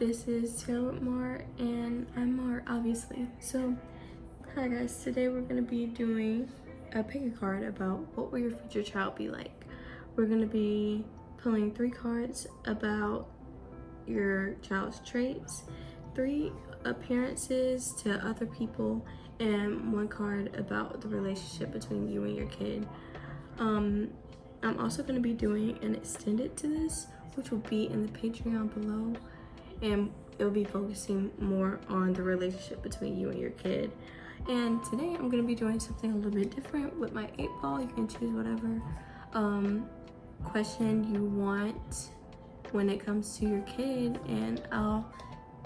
This is Mar, and I'm Mar, obviously. So, hi guys. Today we're gonna be doing a pick a card about what will your future child be like. We're gonna be pulling 3 cards about your child's traits, 3 appearances to other people, and 1 card about the relationship between you and your kid. I'm also gonna be doing an extended to this, which will be in the Patreon below, and it'll be focusing more on the relationship between you and your kid. And today I'm going to be doing something a little bit different with my 8 ball. You can choose whatever question you want when it comes to your kid, and I'll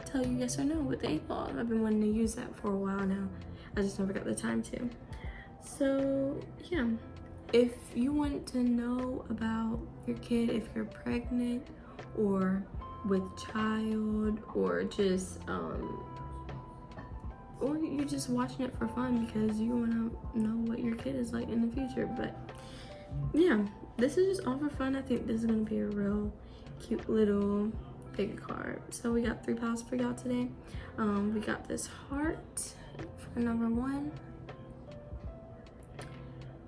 tell you yes or no with the 8 ball. I've been wanting to use that for a while now. I just never got the time to. So yeah, if you want to know about your kid, if you're pregnant or with child, or just or you're just watching it for fun because you want to know what your kid is like in the future. But yeah, this is just all for fun. I think this is going to be a real cute little big card. So we got 3 piles for y'all today. We got this heart for number 1,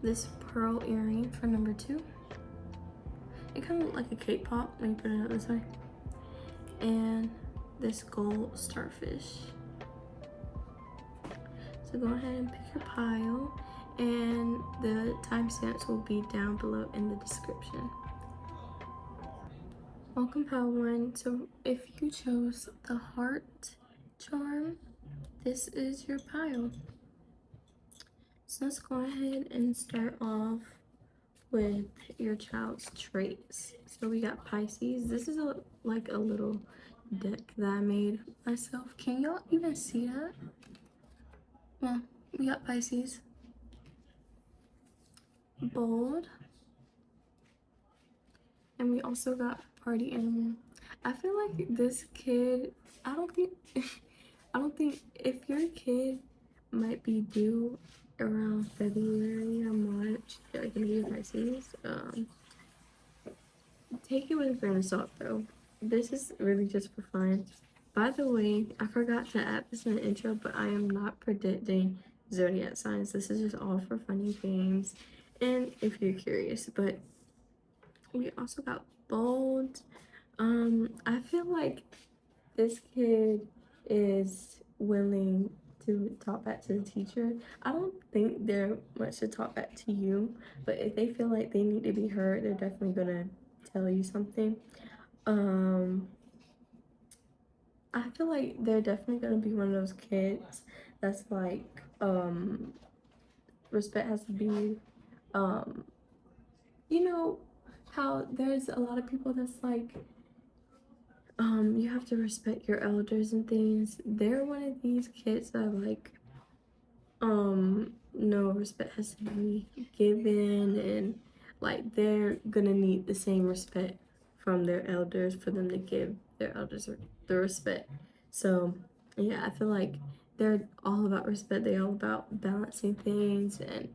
this pearl earring for number 2. It kind of looks like a cake pop when you put it up this way, and this gold starfish. So go ahead and pick your pile, and the timestamps will be down below in the description. Welcome pile 1. So if you chose the heart charm, this is your pile. So let's go ahead and start off with your child's traits. So we got Pisces. This is like a little deck that I made myself. Can y'all even see that? Well, we got Pisces, bold, and we also got party animal. I feel like this kid, I don't think if your kid might be due around February or March, they're gonna be Pisces. Take it with a grain of salt though. This is really just for fun. By the way, I forgot to add this in the intro, but I am not predicting zodiac signs. This is just all for funny games and if you're curious. But we also got bold. I feel like this kid is willing to talk back to the teacher. I don't think they're much to talk back to you, but if they feel like they need to be heard, they're definitely gonna tell you something. I feel like they're definitely gonna be one of those kids that's like, respect has to be, you know how there's a lot of people that's like, you have to respect your elders and things. They're one of these kids that like, no, respect has to be given, and like they're gonna need the same respect from their elders for them to give their elders the respect. So yeah, I feel like they're all about respect. They're all about balancing things, and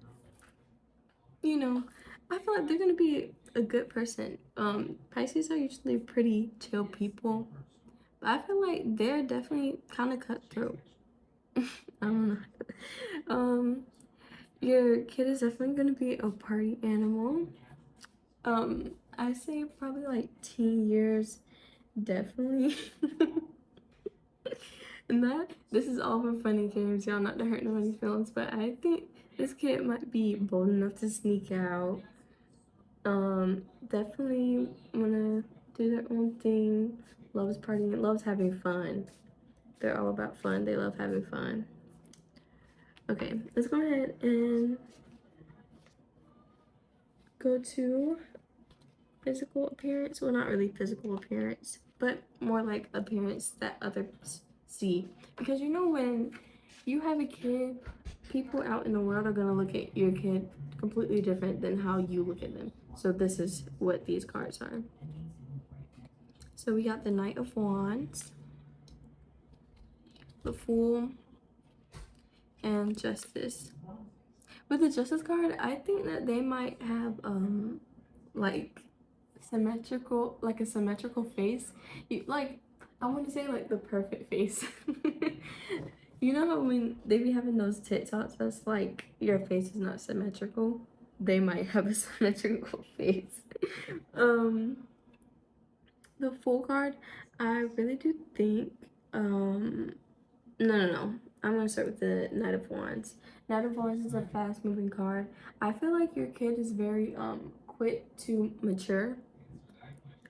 you know, I feel like they're gonna be a good person. Pisces are usually pretty chill people, but I feel like they're definitely kind of cutthroat. I don't know. Your kid is definitely gonna be a party animal. I say probably like teen years, definitely. And this is all for funny games, y'all, not to hurt nobody's feelings, but I think this kid might be bold enough to sneak out. Definitely wanna do their own thing, loves partying, loves having fun. They're all about fun. They love having fun. Okay, let's go ahead and go to physical appearance. Well, not really physical appearance, but more like appearance that others see. Because you know, when you have a kid, people out in the world are gonna look at your kid completely different than how you look at them. So this is what these cards are. So we got the Knight of Wands, the Fool, and Justice. With the Justice card, I think that they might have like a symmetrical face. I want to say like the perfect face. You know how when they be having those TikToks that's like your face is not symmetrical? They might have a symmetrical face. um the Fool card, I really do think no. I'm gonna start with the Knight of Wands. Knight of Wands is a fast moving card. I feel like your kid is very quick to mature.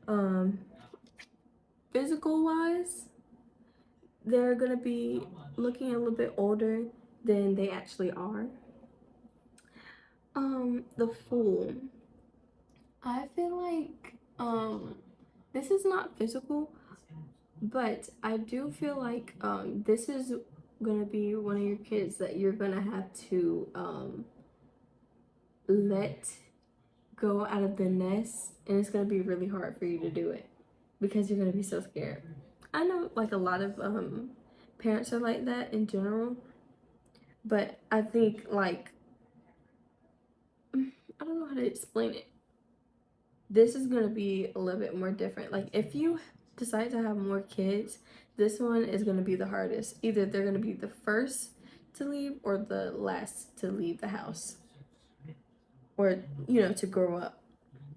Um Physical wise, they're gonna be looking a little bit older than they actually are. The Fool. I feel like this is not physical, but I do feel like this is gonna be one of your kids that you're gonna have to let go out of the nest, and it's gonna be really hard for you to do it because you're gonna be so scared. I know like a lot of parents are like that in general, but I think like I don't know how to explain it. This is gonna be a little bit more different. Like if you decide to have more kids, this one is gonna be the hardest. Either they're gonna be the first to leave or the last to leave the house, or you know, to grow up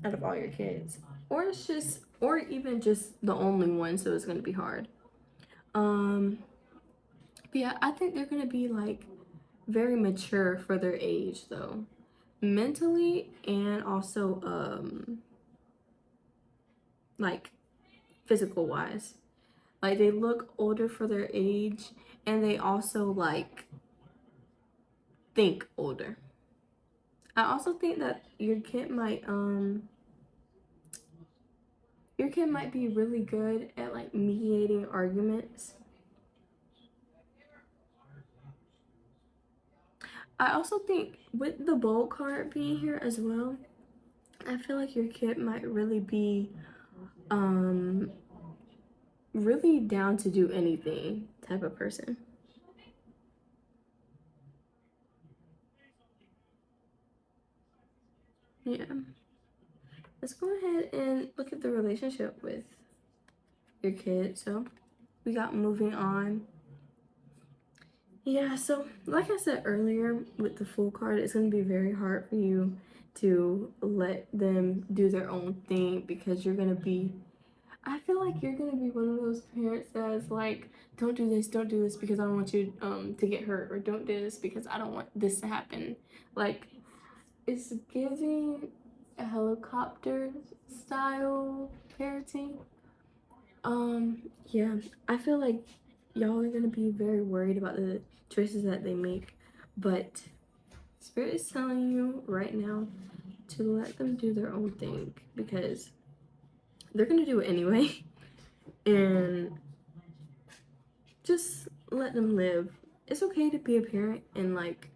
out of all your kids, or it's just, or even just the only one. So it's gonna be hard. But yeah, I think they're gonna be like very mature for their age though, mentally and also like physical wise. Like they look older for their age, and they also like think older. I also think that your kid might be really good at like mediating arguments. I also think with the bold card being here as well, I feel like your kid might really be um really down to do anything type of person. Yeah. Let's go ahead and look at the relationship with your kid. So we got moving on. Yeah, so like I said earlier, with the Fool card, it's going to be very hard for you to let them do their own thing because you're going to be, I feel like you're going to be one of those parents that's like, don't do this because I don't want you to get hurt, or don't do this because I don't want this to happen. Like, it's giving a helicopter style parenting. Yeah, I feel like y'all are gonna be very worried about the choices that they make, but Spirit is telling you right now to let them do their own thing because they're gonna do it anyway, and just let them live. It's okay to be a parent and like,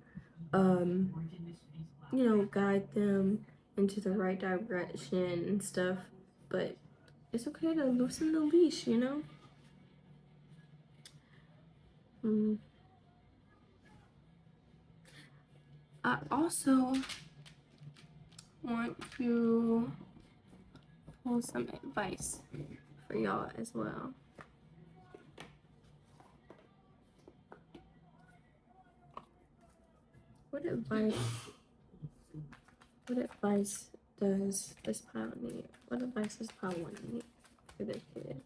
um, you know, guide them into the right direction and stuff, but it's okay to loosen the leash, you know? Mm. I also want to pull some advice for y'all as well. What advice does this pile need? What advice does pile one need for their kid?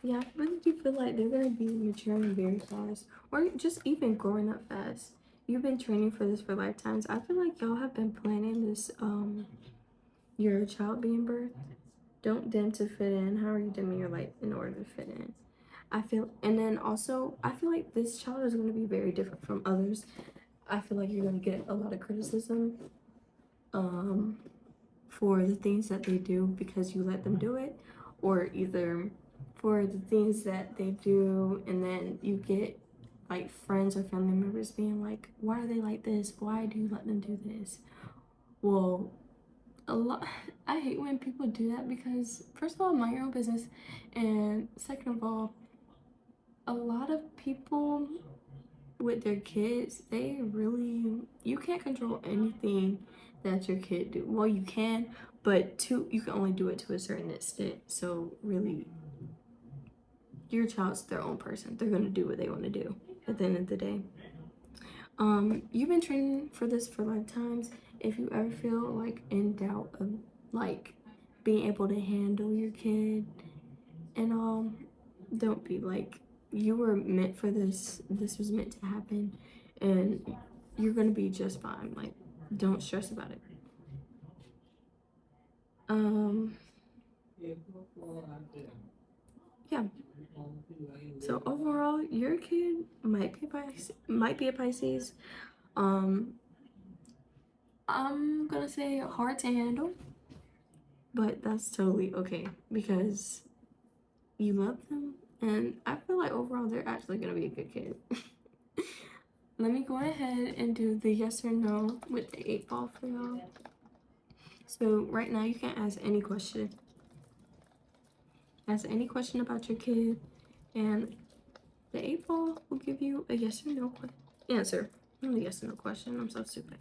Yeah, I really do feel like they're gonna be maturing very fast, or just even growing up fast. You've been training for this for lifetimes. I feel like y'all have been planning this your child being birthed. Don't dim to fit in. How are you dimming your light in order to fit in? I feel, and then also I feel like this child is going to be very different from others. I feel like you're going to get a lot of criticism for the things that they do because you let them do it, or either for the things that they do and then you get like friends or family members being like, why are they like this? Why do you let them do this? Well, a lot, I hate when people do that because first of all, mind your own business, and second of all, a lot of people with their kids, they really, you can't control anything that your kid do. Well, you can, but you can only do it to a certain extent. So really, your child's their own person. They're gonna do what they want to do at the end of the day. You've been training for this for lifetimes. If you ever feel like in doubt of like being able to handle your kid and all, don't be like, you were meant for this. This was meant to happen, and you're gonna be just fine. Like, don't stress about it. Yeah. So overall, your kid might be a Pisces. I'm gonna say hard to handle, but that's totally okay because you love them, and I feel like overall they're actually gonna be a good kid. Let me go ahead and do the yes or no with the 8 ball for y'all. So right now you can ask any question. Ask any question about your kid, and the 8 ball will give you a yes or no answer. Not a yes or no question. I'm so stupid.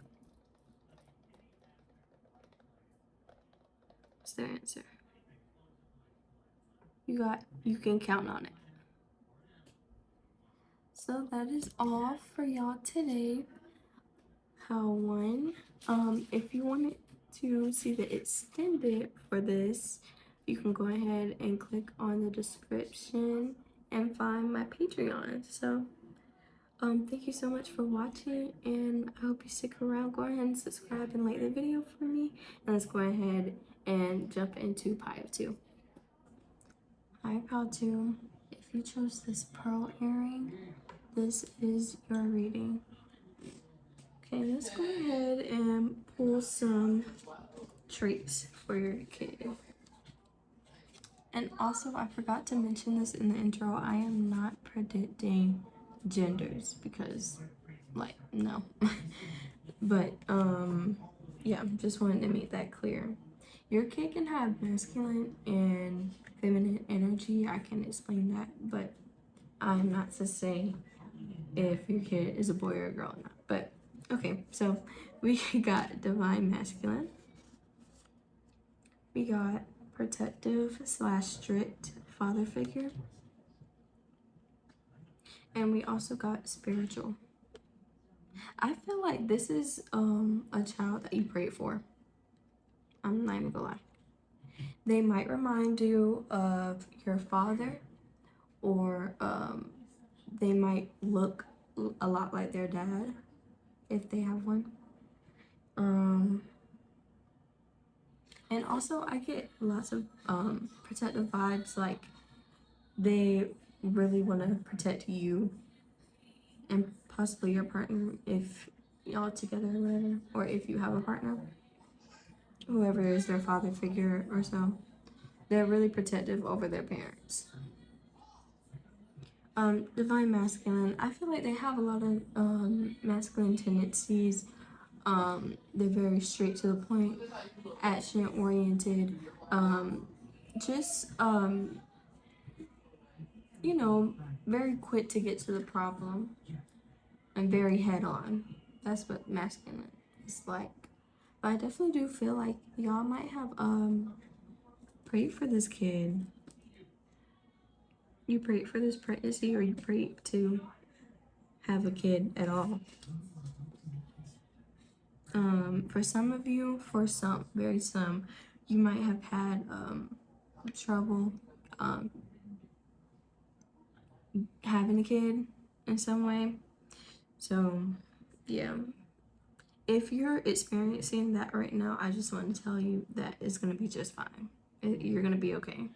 What's their answer? You can count on it. So that is all for y'all today. How one. If you wanted to see the extended for this, you can go ahead and click on the description and find my Patreon. So thank you so much for watching, and I hope you stick around. Go ahead and subscribe and like the video for me, and let's go ahead and jump into pile 2. Hi, pile 2. If you chose this pearl earring, this is your reading. Okay, let's go ahead and pull some traits for your kid. And also, I forgot to mention this in the intro, I am not predicting genders because, like, no. But, yeah, just wanted to make that clear. Your kid can have masculine and feminine energy. I can explain that, but I'm not to say if your kid is a boy or a girl or not. But, okay, so we got divine masculine. We got protective / strict father figure. And we also got spiritual. I feel like this is a child that you prayed for. I'm not even gonna lie. They might remind you of your father, or they might look a lot like their dad if they have one. And also I get lots of protective vibes, like they really want to protect you and possibly your partner if y'all together or whatever, or if you have a partner, whoever is their father figure or so. They're really protective over their parents. Divine masculine, I feel like they have a lot of masculine tendencies. They're very straight to the point, action oriented, you know, very quick to get to the problem and very head on. That's what masculine is like. But I definitely do feel like y'all might have prayed for this kid. You prayed for this pregnancy, or you prayed to have a kid at all. For some of you, for some, very some, you might have had trouble having a kid in some way. So yeah, if you're experiencing that right now, I just want to tell you that it's gonna be just fine. You're gonna be okay.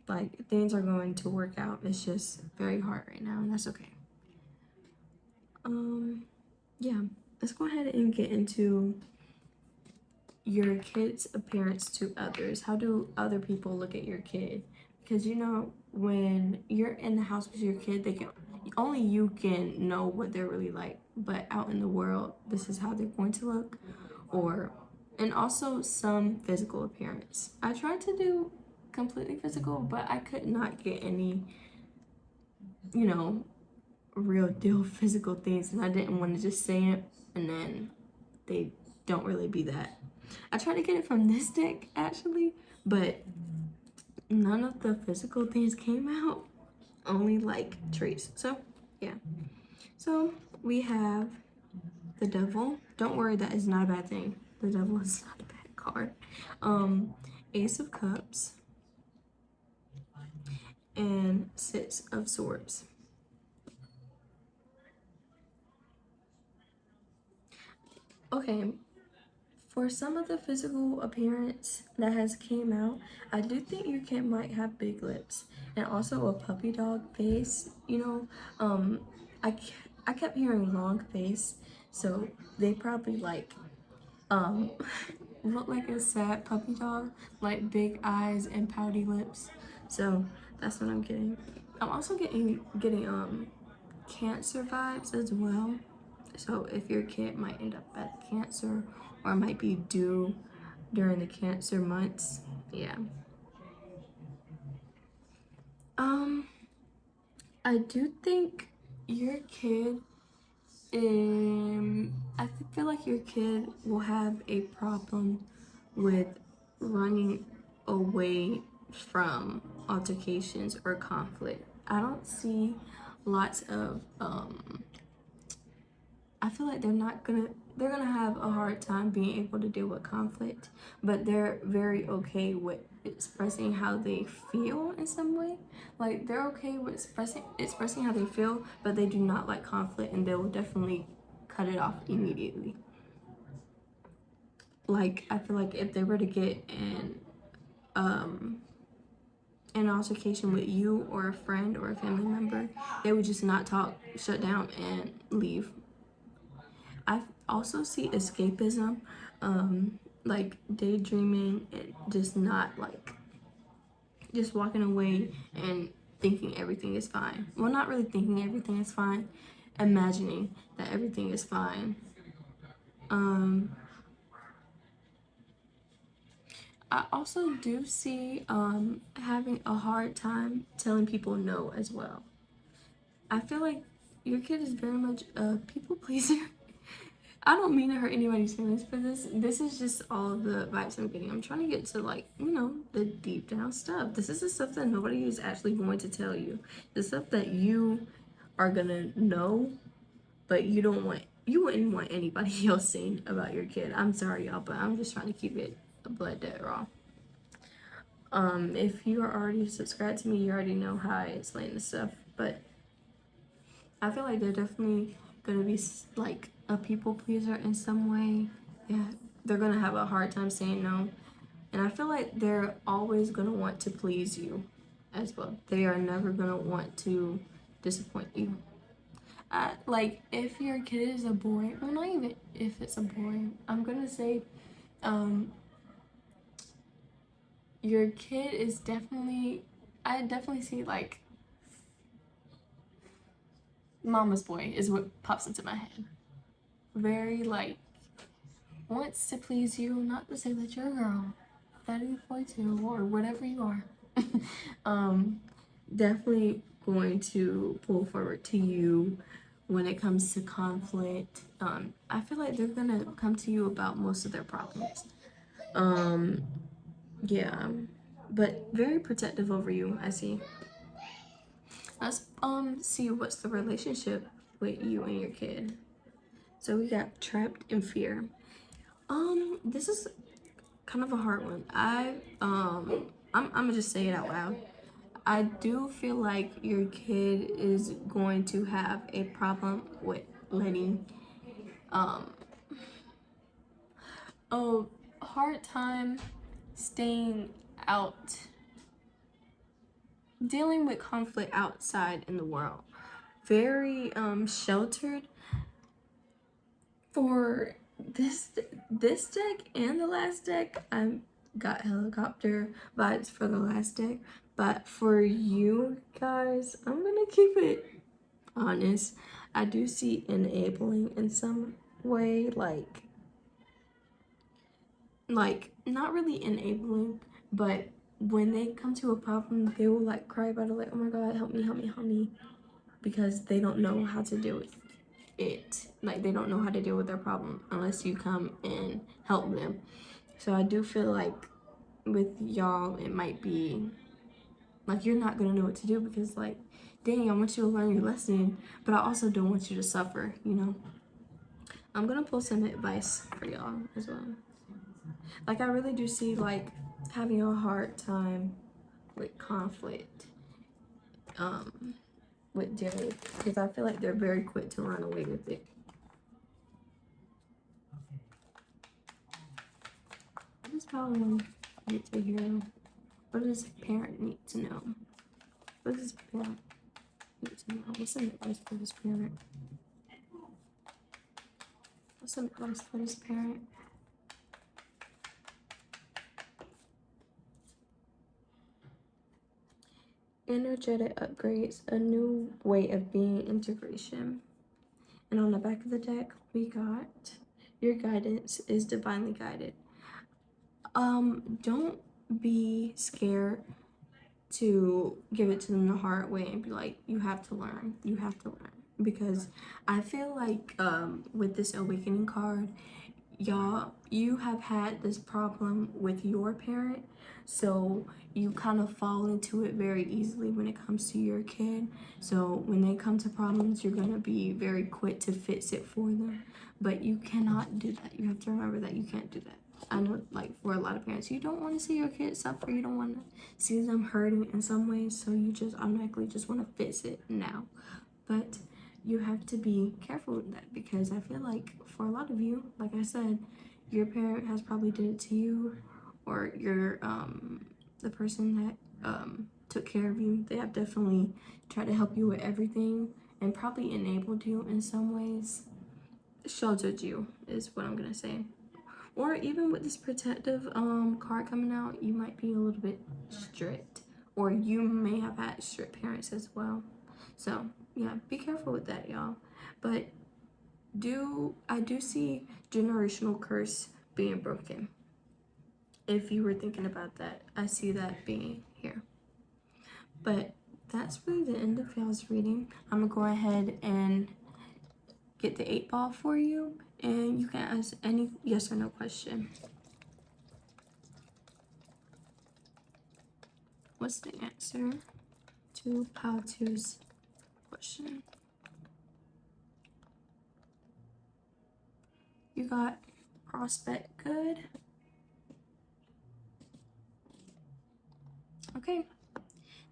Like, things are going to work out. It's just very hard right now, and that's okay. Yeah, let's go ahead and get into your kid's appearance to others. How do other people look at your kid? Because, you know, when you're in the house with your kid, only you can know what they're really like, but out in the world, this is how they're going to look. And also some physical appearance. I tried to do completely physical, but I could not get any, you know, real deal physical things, and I didn't want to just say it and then they don't really be that. I tried to get it from this deck actually, but none of the physical things came out, only like traits. So yeah, so we have the devil. Don't worry, that is not a bad thing. The devil is not a bad card. Ace of Cups and Six of Swords. Okay, for some of the physical appearance that has came out, I do think your kid might have big lips and also a puppy dog face. You know, I I kept hearing long face, so they probably like look like a sad puppy dog, like big eyes and pouty lips. So that's what I'm getting. I'm also getting Cancer vibes as well. So if your kid might end up at Cancer or might be due during the Cancer months, yeah. I do think your kid, feel like your kid will have a problem with running away from altercations or conflict. I don't see lots of I feel like they're gonna have a hard time being able to deal with conflict, but they're very okay with expressing how they feel in some way. Like they're okay with expressing how they feel, but they do not like conflict and they will definitely cut it off immediately. Like I feel like if they were to get an altercation with you or a friend or a family member, they would just not talk, shut down, and leave. I also see escapism, like daydreaming and just not like just walking away and thinking everything is fine. Well, not really thinking everything is fine, imagining that everything is fine. I also do see having a hard time telling people no as well. I feel like your kid is very much a people pleaser. I don't mean to hurt anybody's feelings for this. This is just all the vibes I'm getting. I'm trying to get to like, you know, the deep down stuff. This is the stuff that nobody is actually going to tell you. The stuff that you are gonna know, but you wouldn't want anybody else saying about your kid. I'm sorry y'all, but I'm just trying to keep it blood dead raw. If you are already subscribed to me, you already know how I explain this stuff, but I feel like they're definitely gonna be like a people pleaser in some way. Yeah, they're gonna have a hard time saying no, and I feel like they're always gonna want to please you as well. They are never gonna want to disappoint you. Like if your kid is a boy, well, not even if it's a boy, I'm gonna say your kid is definitely, I definitely see like mama's boy is what pops into my head. Very like wants to please you, not to say that you're a girl, that is a boy too, or whatever you are. Definitely going to pull forward to you when it comes to conflict. I feel like they're gonna come to you about most of their problems. Yeah, but very protective over you, I see. Let's see what's the relationship with you and your kid. So we got trapped in fear. This is kind of a hard one. I'm gonna just say it out loud. I do feel like your kid is going to have a problem with letting a hard time staying out, dealing with conflict outside in the world. Very sheltered. For this deck and the last deck, I got helicopter vibes for the last deck, but for you guys, I'm gonna keep it honest. I do see enabling in some way, like not really enabling, but when they come to a problem, they will like cry about it, like, oh my god, help me, help me, help me, because they don't know how to deal with it. Like they don't know how to deal with their problem unless you come and help them. So I do feel like with y'all, it might be like you're not gonna know what to do because like, dang, I want you to learn your lesson, but I also don't want you to suffer, you know? I'm gonna pull some advice for y'all as well. Like I really do see like having a hard time with conflict with dealing with, because I feel like they're very quick to run away with it. What does Paladin need to hear? What does parent need to know? What does parent need to know? What's some advice for this parent? What's some advice for this parent? Energetic upgrades, a new way of being, integration. And on the back of the deck, we got your guidance is divinely guided. Don't be scared to give it to them the hard way and be like, you have to learn. You have to learn. Because I feel like with this awakening card, y'all, you have had this problem with your parent, so you kind of fall into it very easily when it comes to your kid. So when they come to problems, you're going to be very quick to fix it for them, but you cannot do that. You have to remember that you can't do that. I know, like, for a lot of parents, you don't want to see your kids suffer, you don't want to see them hurting in some ways, so you just automatically just want to fix it now. But you have to be careful with that, because I feel like for a lot of you, like I said, your parent has probably did it to you, or your the person that took care of you, they have definitely tried to help you with everything and probably enabled you in some ways, sheltered you is what I'm gonna say. Or even with this protective card coming out, you might be a little bit strict, or you may have had strict parents as well. So yeah, be careful with that, y'all. But I do see generational curse being broken. If you were thinking about that, I see that being here. But that's really the end of y'all's reading. I'm gonna go ahead and get the 8 ball for you, and you can ask any yes or no question. What's the answer to Pal 2's question? You got prospect good. Okay,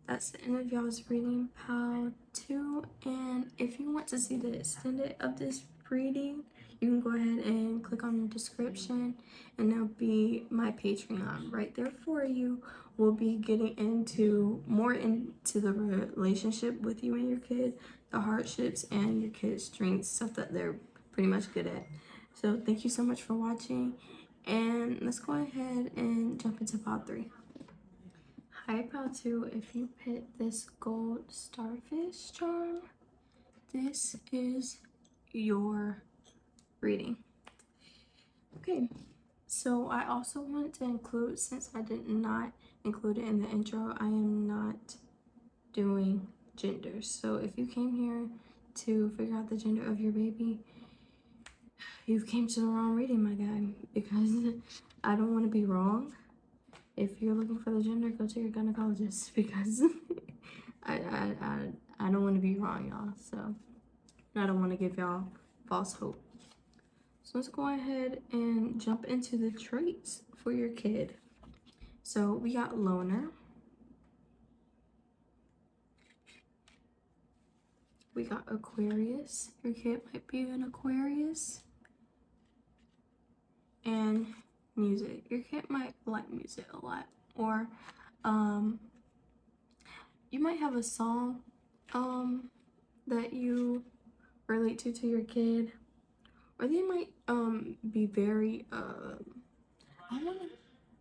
that's the end of y'all's reading, Pal 2. And if you want to see the extended of this reading, you can go ahead and click on the description, and there'll be my Patreon right there for you. We'll be getting more into the relationship with you and your kid, the hardships and your kid's strengths, stuff that they're pretty much good at. So thank you so much for watching, and let's go ahead and jump into Pal 3. Hi, Pal 2, if you pick this gold starfish charm, this is your reading. Okay, so I also wanted to include, since I did not include it in the intro, I am not doing genders. So if you came here to figure out the gender of your baby, you came to the wrong reading, my guy, because I don't want to be wrong. If you're looking for the gender, go to your gynecologist, because I don't want to be wrong, y'all. So I don't want to give y'all false hope. So let's go ahead and jump into the traits for your kid. So we got loner. We got Aquarius. Your kid might be an Aquarius. And music. Your kid might like music a lot. Or you might have a song that you relate to your kid. Or they might be very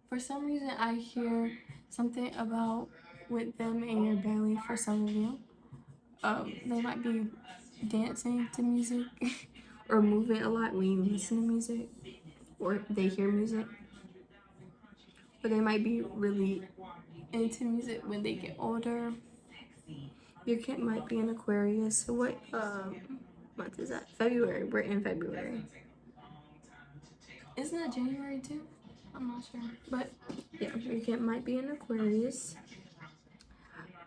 for some reason I hear something about with them in your belly. For some of you, they might be dancing to music or moving a lot when you listen to music or they hear music. Or they might be really into music when they get older. Your kid might be an Aquarius. So what month is that? February. We're in February. Isn't that January too? I'm not sure, but yeah, your kid might be an Aquarius.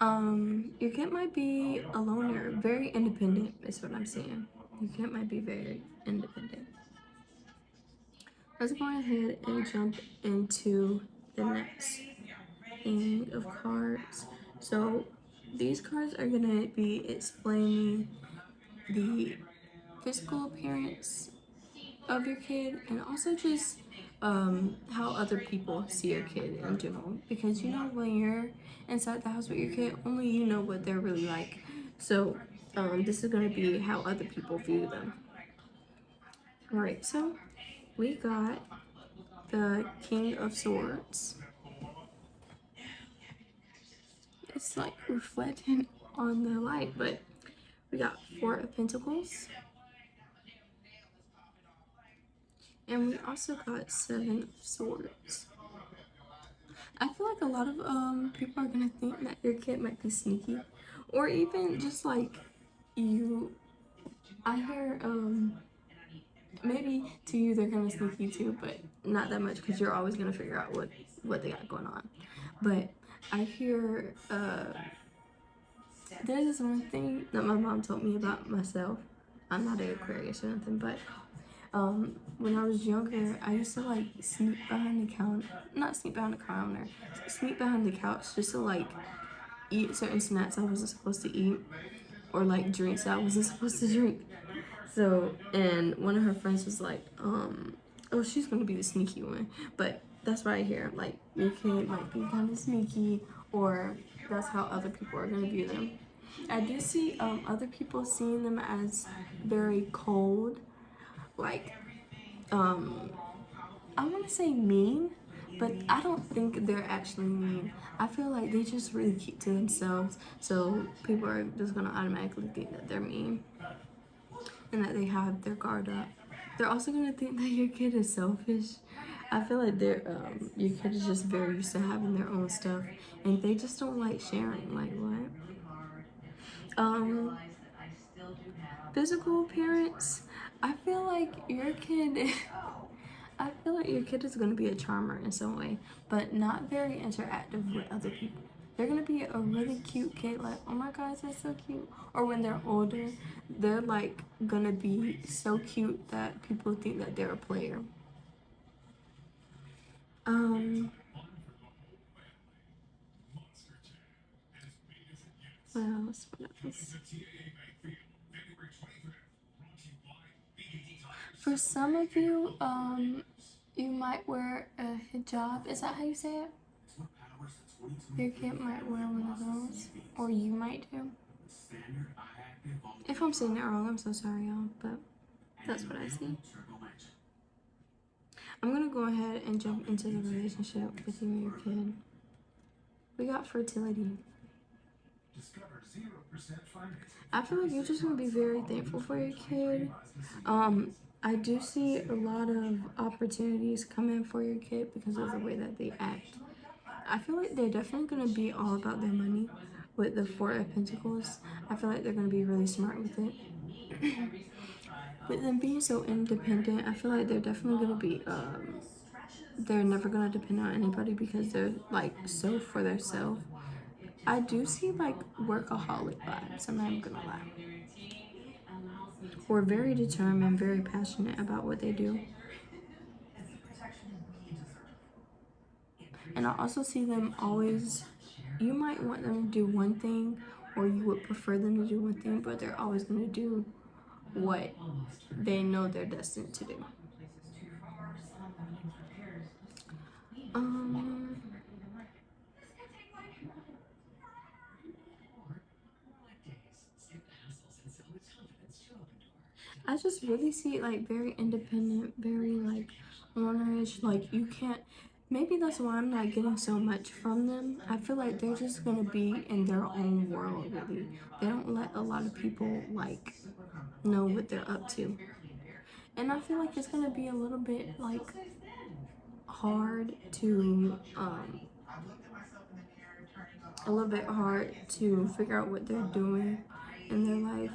Your kid might be a loner, very independent is what I'm saying. Your kid might be very independent. Let's go ahead and jump into the next thing of cards. So these cards are gonna be explaining the physical appearance of your kid and also just how other people see your kid in general, because you know when you're inside the house with your kid, only you know what they're really like. So this is going to be how other people view them. All right, so we got the King of Swords. It's like reflecting on the light, but we got Four of Pentacles. And we also got Seven of Swords. I feel like a lot of people are gonna think that your kid might be sneaky, or even just like you. I hear maybe to you they're kind of sneaky too, but not that much because you're always gonna figure out what they got going on. But I hear there's this one thing that my mom told me about myself. I'm not an Aquarius or nothing, but when I was younger, I used to like sneak behind the counter, not sneak behind the counter, sneak behind the couch just to like eat certain snacks I wasn't supposed to eat, or like drinks I wasn't supposed to drink. So, and one of her friends was like, oh, she's gonna be the sneaky one. But that's what I hear. Like, your kid might be kind of sneaky, or that's how other people are gonna view them. I do see other people seeing them as very cold, like I want to say mean, but I don't think they're actually mean. I feel like they just really keep to themselves, so people are just gonna automatically think that they're mean and that they have their guard up. They're also gonna think that your kid is selfish. I feel like your kid is just very used to having their own stuff, and they just don't like sharing. Like what? Physical appearance. I feel like your kid. I feel like your kid is going to be a charmer in some way, but not very interactive with other people. They're going to be a really cute kid, like, oh my gosh, that's so cute. Or when they're older, they're like going to be so cute that people think that they're a player. What else? For some of you, you might wear a hijab. Is that how you say it? Your kid might wear one of those, or you might do. If I'm saying it wrong, I'm so sorry, y'all, but that's what I see. I'm gonna go ahead and jump into the relationship with you and your kid. We got fertility. I feel like you're just gonna be very thankful for your kid. I do see a lot of opportunities coming for your kid because of the way that they act. I feel like they're definitely gonna be all about their money with the Four of Pentacles. I feel like they're gonna be really smart with it. With them being so independent, I feel like they're definitely gonna be they're never gonna depend on anybody because they're like so for themselves. I do see like workaholic vibes, I'm not even gonna lie. Or very determined, very passionate about what they do. And I also see them always, you might want them to do one thing, or you would prefer them to do one thing, but they're always going to do what they know they're destined to do. I just really see it like very independent, very like ownerish. Like you can't. Maybe that's why I'm not getting so much from them. I feel like they're just gonna be in their own world. Really, they don't let a lot of people like know what they're up to, and I feel like it's gonna be a little bit like hard to figure out what they're doing in their life.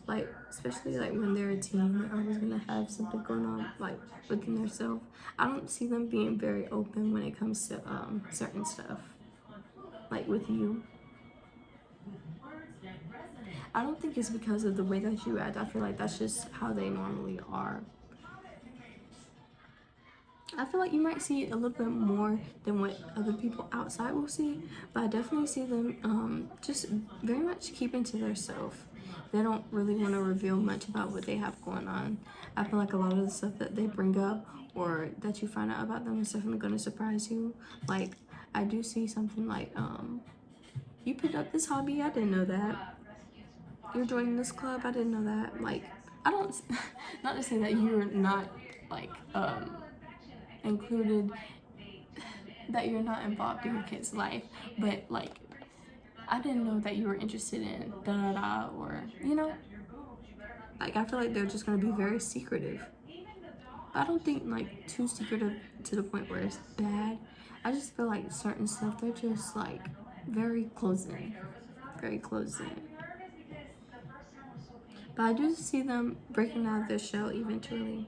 like especially like when they're a teen, they're always gonna have something going on like within themselves. I don't see them being very open when it comes to certain stuff, like with you. I don't think it's because of the way that you act. I feel like that's just how they normally are. I feel like you might see it a little bit more than what other people outside will see, but I definitely see them just very much keeping to themselves. They don't really want to reveal much about what they have going on. I feel like a lot of the stuff that they bring up or that you find out about them is definitely going to surprise you. Like, I do see something like, you picked up this hobby, I didn't know that. You're joining this club, I didn't know that. Like, I don't, not to say that you're not, like, included, that you're not involved in your kid's life, but like, I didn't know that you were interested in da da da, or you know, like I feel like they're just gonna be very secretive. I don't think like too secretive to the point where it's bad. I just feel like certain stuff they're just like very close in, very close in. But I do see them breaking out of their shell eventually,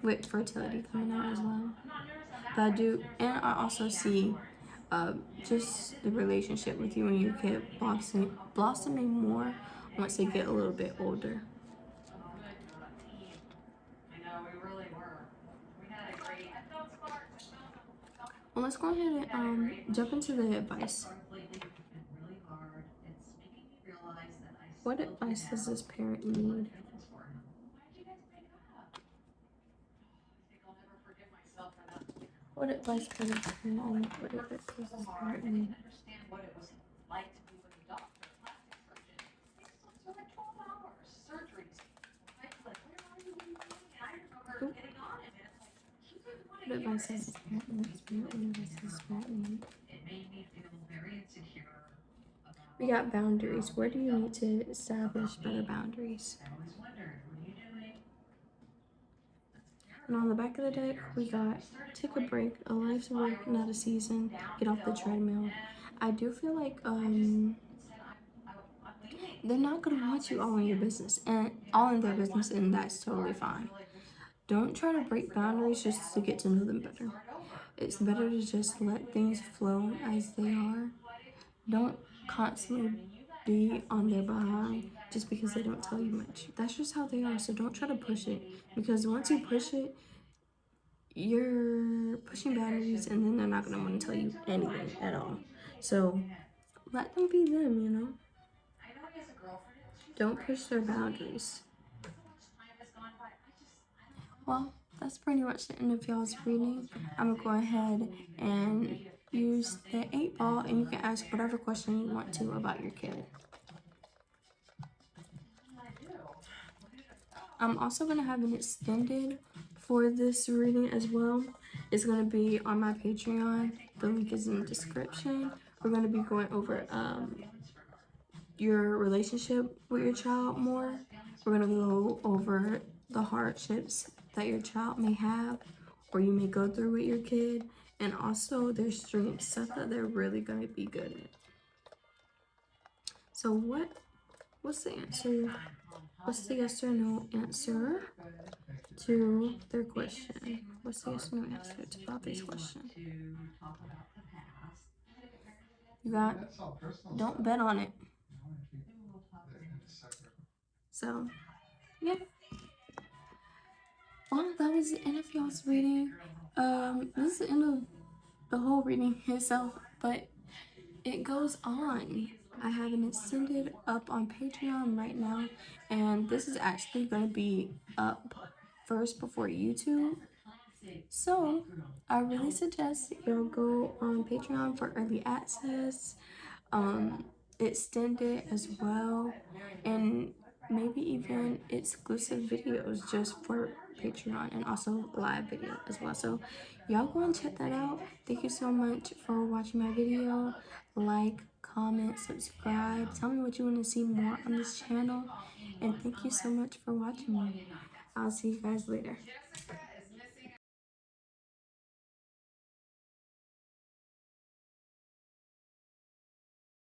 with fertility coming out as well. But I do, and I also see just the relationship with you and your kid blossoming more once they get a little bit older. Well, let's go ahead and jump into the advice. What advice does this parent need? What advice does this parent need? What advice does this parent need? What advice does this parent need? What advice does this parent need? We got boundaries. Where do you need to establish better boundaries? And on the back of the deck, we got take a break, a life's work, not a season, get off the treadmill. I do feel like they're not gonna want you all in your business and all in their business, and that's totally fine. Don't try to break boundaries just to get to know them better. It's better to just let things flow as they are. Don't constantly be on their behind just because they don't tell you much. That's just how they are, so don't try to push it, because once you push it, you're pushing boundaries and then they're not going to want to tell you anything at all. So let them be them, you know? Don't push their boundaries. Well, that's pretty much the end of y'all's reading. I'm gonna go ahead and use the 8-ball, and you can ask whatever question you want to about your kid. I'm also gonna have an extended for this reading as well. It's gonna be on my Patreon. The link is in the description. We're gonna be going over your relationship with your child more. We're gonna go over the hardships that your child may have or you may go through with your kid, and also their strengths, stuff that they're really gonna be good at. So what's the answer? What's the yes or no answer to their question? What's the yes or no answer to Poppy's question? You got, don't bet on it. So, yeah. Well, that was the end of y'all's reading. This is the end of the whole reading itself, but it goes on. I have an extended up on Patreon right now, and this is actually going to be up first before YouTube. So I really suggest y'all go on Patreon for early access, extended as well, and maybe even exclusive videos just for Patreon, and also live video as well. So y'all go and check that out. Thank you so much for watching my video. Like, comment, subscribe, tell me what you want to see more on this channel, and thank you so much for watching me. I'll see you guys later.